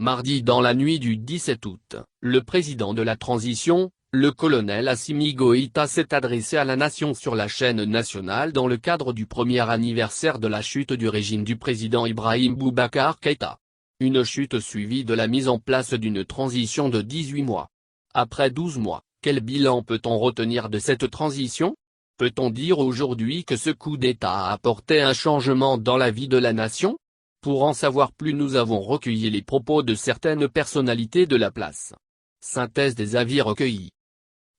Mardi dans la nuit du 17 août, le président de la transition, le colonel Assimi Goïta s'est adressé à la nation sur la chaîne nationale dans le cadre du premier anniversaire de la chute du régime du président Ibrahim Boubacar Keïta. Une chute suivie de la mise en place d'une transition de 18 mois. Après 12 mois, quel bilan peut-on retenir de cette transition? Peut-on dire aujourd'hui que ce coup d'État a apporté un changement dans la vie de la nation? Pour en savoir plus, nous avons recueilli les propos de certaines personnalités de la place. Synthèse des avis recueillis.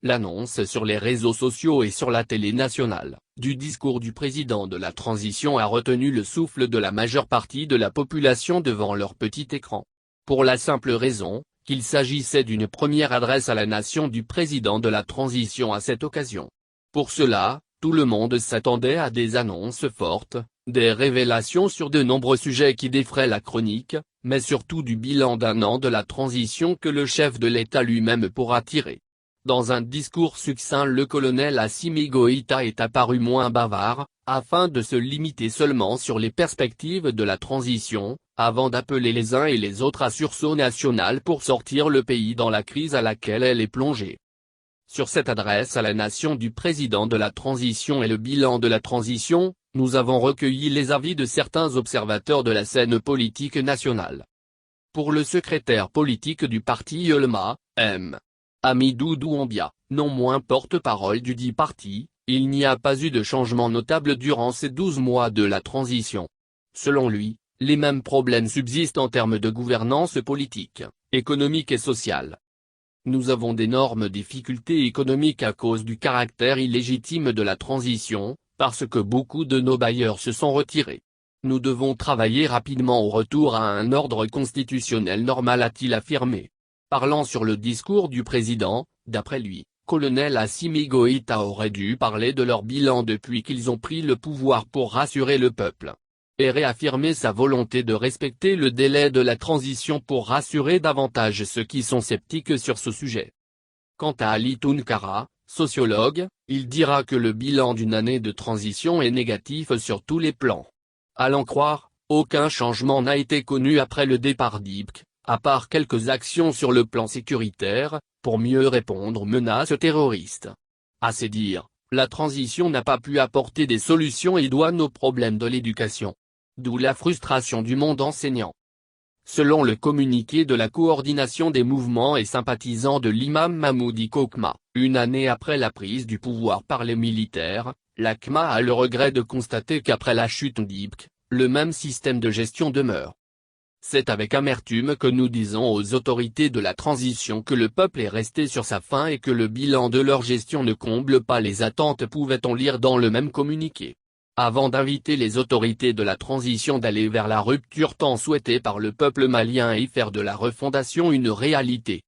L'annonce sur les réseaux sociaux et sur la télé nationale, du discours du président de la transition a retenu le souffle de la majeure partie de la population devant leur petit écran. Pour la simple raison, qu'il s'agissait d'une première adresse à la nation du président de la transition à cette occasion. Pour cela, tout le monde s'attendait à des annonces fortes, des révélations sur de nombreux sujets qui défraient la chronique, mais surtout du bilan d'un an de la transition que le chef de l'État lui-même pourra tirer. Dans un discours succinct, le colonel Assimi Goïta est apparu moins bavard, afin de se limiter seulement sur les perspectives de la transition, avant d'appeler les uns et les autres à sursaut national pour sortir le pays dans la crise à laquelle elle est plongée. Sur cette adresse à la nation du président de la transition et le bilan de la transition, nous avons recueilli les avis de certains observateurs de la scène politique nationale. Pour le secrétaire politique du parti Yolma, M. Hamidou Doumbia, non moins porte-parole du dit parti, il n'y a pas eu de changement notable durant ces 12 mois de la transition. Selon lui, les mêmes problèmes subsistent en termes de gouvernance politique, économique et sociale. Nous avons d'énormes difficultés économiques à cause du caractère illégitime de la transition, parce que beaucoup de nos bailleurs se sont retirés. Nous devons travailler rapidement au retour à un ordre constitutionnel normal, a-t-il affirmé. Parlant sur le discours du président, d'après lui, colonel Assimi Goïta aurait dû parler de leur bilan depuis qu'ils ont pris le pouvoir pour rassurer le peuple. Et réaffirmer sa volonté de respecter le délai de la transition pour rassurer davantage ceux qui sont sceptiques sur ce sujet. Quant à Ali Tounkara, sociologue, il dira que le bilan d'une année de transition est négatif sur tous les plans. À l'en croire, aucun changement n'a été connu après le départ d'Ibk, à part quelques actions sur le plan sécuritaire, pour mieux répondre aux menaces terroristes. À ses dires, la transition n'a pas pu apporter des solutions idoines aux problèmes de l'éducation. D'où la frustration du monde enseignant. Selon le communiqué de la coordination des mouvements et sympathisants de l'imam Mahmoudi Kokma, une année après la prise du pouvoir par les militaires, la CMA a le regret de constater qu'après la chute d'Ibk, le même système de gestion demeure. C'est avec amertume que nous disons aux autorités de la transition que le peuple est resté sur sa faim et que le bilan de leur gestion ne comble pas les attentes, pouvait-on lire dans le même communiqué. Avant d'inviter les autorités de la transition d'aller vers la rupture tant souhaitée par le peuple malien et faire de la refondation une réalité,